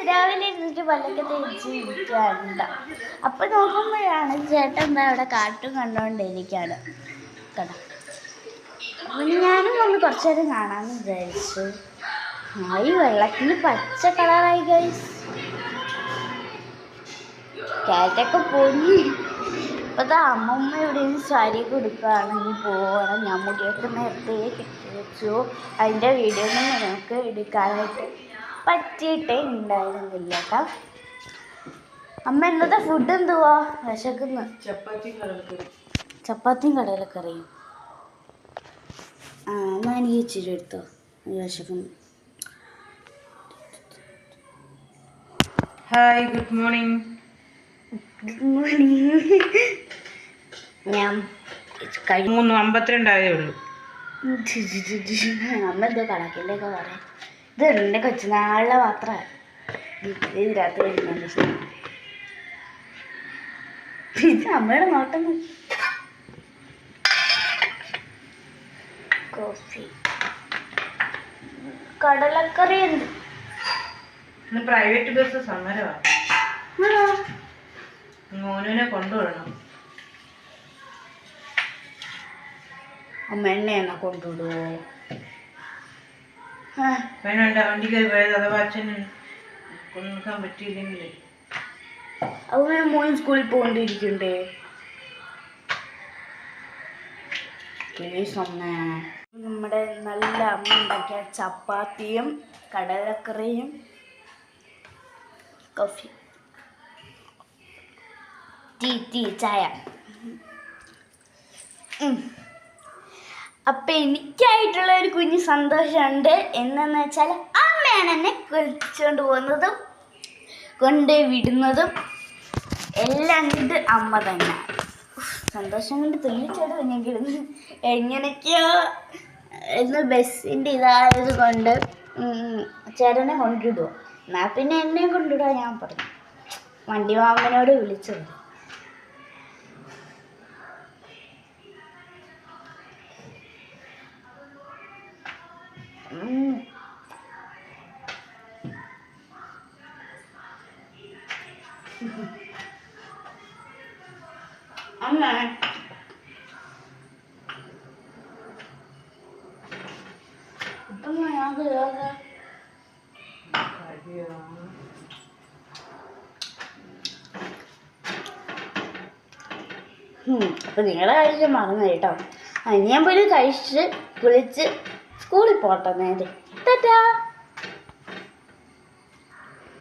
രാവിലെ ഇരുന്നിട്ട് പല്ലൊക്കെ തേച്ച് ഇരിക്കാറുണ്ട്. അപ്പം നോക്കുമ്പോഴാണ് ചേട്ടൻ എന്താ അവിടെ കാട്ടും കണ്ടുകൊണ്ടിരിക്കുകയാണ് കേട്ടോ. അപ്പം ഞാനും ഒന്ന് കുറച്ച് നേരം കാണാമെന്ന് വിചാരിച്ചു. ഈ വെള്ളത്തിന് പച്ച കളറായി ഗൈസ്. കാറ്റൊക്കെ പൊങ്ങി. ഇപ്പോഴത്തെ അമ്മമ്മ ഇവിടെ സാരിയൊക്കെ എടുക്കുകയാണെങ്കിൽ പോകണം. ഞാൻ മുടിയൊക്കെ നേരത്തെ കെട്ടി വെച്ചു. അതിൻ്റെ വീഡിയോ ഒന്നും നമുക്ക് എടുക്കാനായിട്ട് പറ്റിയിട്ടേ ഉണ്ടായിരുന്നില്ല കേട്ടോ. അമ്മ ഇന്നത്തെ ഫുഡ് എന്തുവാ? വിശക്കുന്നു. ചപ്പാത്തിയും കടലക്കറിയും. എന്നാൽ എനിക്ക് ഇച്ചിരി എടുത്തോ, വിശക്കുന്നു. Hi, good morning. Good morning. ഞാൻ 3:52 ആയേ ഉള്ളൂ. അമ്മ എന്തോ കണക്കിൻ്റെയൊക്കെ പറയാം. ഇത് എൻ്റെ കൊച്ചുനാളിലെ മാത്രമാണ് ഇതിനകത്ത് വരുന്നത്. ഇത് അമ്മയുടെ നോട്ടം. കോഫി, കടലക്കറി ഉണ്ട്. ഇന്ന് പ്രൈവറ്റ് ബസ് സമരമാണ്. മോനുവിനെ കൊണ്ടുവിടണം. അമ്മ എന്നെയാണോ കൊണ്ടുവിടുവോ? വേണ്ട, വണ്ടി കയറി പോയത് അഥവാ അച്ഛന് കൊണ്ടുവിടാൻ പറ്റിയില്ലെങ്കിൽ. അതുപോലെ മോൻ സ്കൂളിൽ പോകേണ്ടിയിരിക്കണ്ടേ? പ്ലീസ് അമ്മ. നമ്മുടെ നല്ല അമ്മ ഉണ്ടാക്കിയ ചപ്പാത്തിയും കടലക്കറിയും കോഫി, ടീ ചായ. അപ്പം എനിക്കായിട്ടുള്ള ഒരു കുഞ്ഞ് സന്തോഷമുണ്ട്. എന്താണെന്ന് വെച്ചാൽ അമ്മയാണ് എന്നെ കുളിച്ചുകൊണ്ട് പോകുന്നതും കൊണ്ട് വിടുന്നതും എല്ലാം കൊണ്ട് അമ്മ തന്നെ. സന്തോഷം കൊണ്ട് തുള്ളിച്ചോട് ഞാൻ കിടന്ന് എങ്ങനെയൊക്കെയോ ഇന്ന് ബസ്സിൻ്റെ ഇതായത് കൊണ്ട് ചേട്ടനെ കൊണ്ടിടുമോ, എന്നാൽ പിന്നെ എന്നെ കൊണ്ടിടുക ഞാൻ പറഞ്ഞു. വണ്ടി മാമനോട് വിളിച്ചു. അമ്മ ഇപ്പം ഞാൻ അപ്പം നിങ്ങളുടെ കാര്യം മറന്നു കേട്ടോ. ഞാൻ പോയി കഴിച്ച് കുളിച്ച് സ്കൂളിൽ പോട്ടെ നേരെ. ടാറ്റാ.